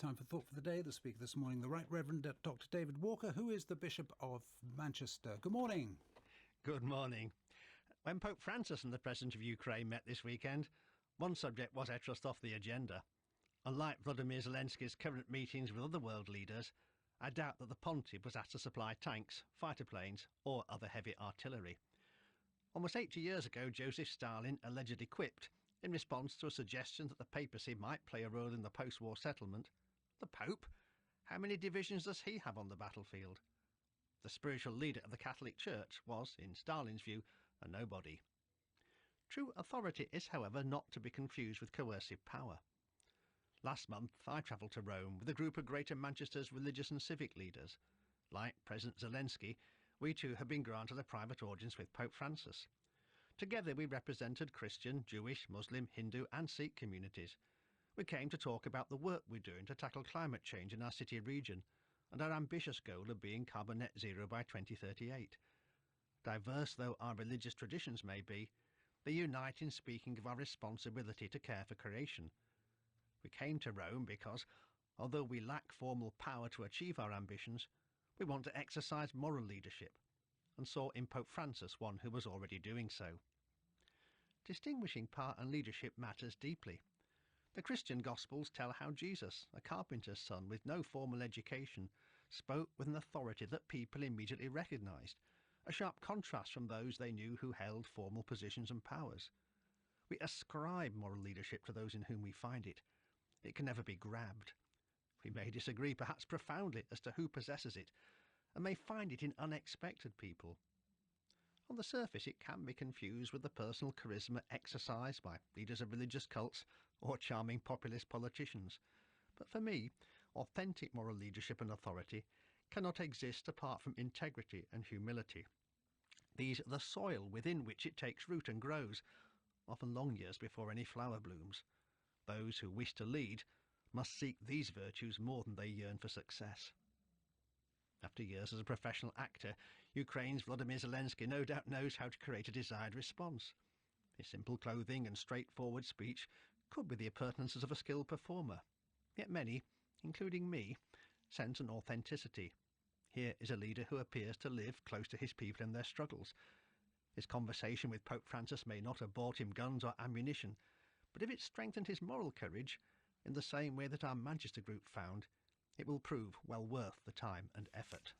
time for Thought for the Day. The speaker this morning, the Right Reverend Dr. David Walker, who is the Bishop of Manchester. Good morning. Good morning. When Pope Francis and the President of Ukraine met this weekend, one subject was, I trust, off the agenda. Unlike Volodymyr Zelensky's current meetings with other world leaders, I doubt that the Pontiff was asked to supply tanks, fighter planes or other heavy artillery. Almost 80 years ago, Joseph Stalin allegedly quipped, in response to a suggestion that the papacy might play a role in the post-war settlement, "The Pope? How many divisions does he have on the battlefield?" The spiritual leader of the Catholic Church was, in Stalin's view, a nobody. True authority is, however, not to be confused with coercive power. Last month I travelled to Rome with a group of Greater Manchester's religious and civic leaders. Like President Zelensky, we too have been granted a private audience with Pope Francis. Together we represented Christian, Jewish, Muslim, Hindu and Sikh communities. We came to talk about the work we're doing to tackle climate change in our city region and our ambitious goal of being carbon net zero by 2038. Diverse though our religious traditions may be, they unite in speaking of our responsibility to care for creation. We came to Rome because, although we lack formal power to achieve our ambitions, we want to exercise moral leadership, and saw in Pope Francis one who was already doing so. Distinguishing power and leadership matters deeply. The Christian Gospels tell how Jesus, a carpenter's son with no formal education, spoke with an authority that people immediately recognised, a sharp contrast from those they knew who held formal positions and powers. We ascribe moral leadership to those in whom we find it. It can never be grabbed. We may disagree, perhaps profoundly, as to who possesses it, and may find it in unexpected people. On the surface it can be confused with the personal charisma exercised by leaders of religious cults or charming populist politicians. But for me, authentic moral leadership and authority cannot exist apart from integrity and humility. These are the soil within which it takes root and grows, often long years before any flower blooms. Those who wish to lead must seek these virtues more than they yearn for success. After years as a professional actor, Ukraine's Volodymyr Zelensky no doubt knows how to create a desired response. His simple clothing and straightforward speech could be the appurtenances of a skilled performer. Yet many, including me, sense an authenticity. Here is a leader who appears to live close to his people and their struggles. His conversation with Pope Francis may not have bought him guns or ammunition, but if it strengthened his moral courage, in the same way that our Manchester group found, it will prove well worth the time and effort.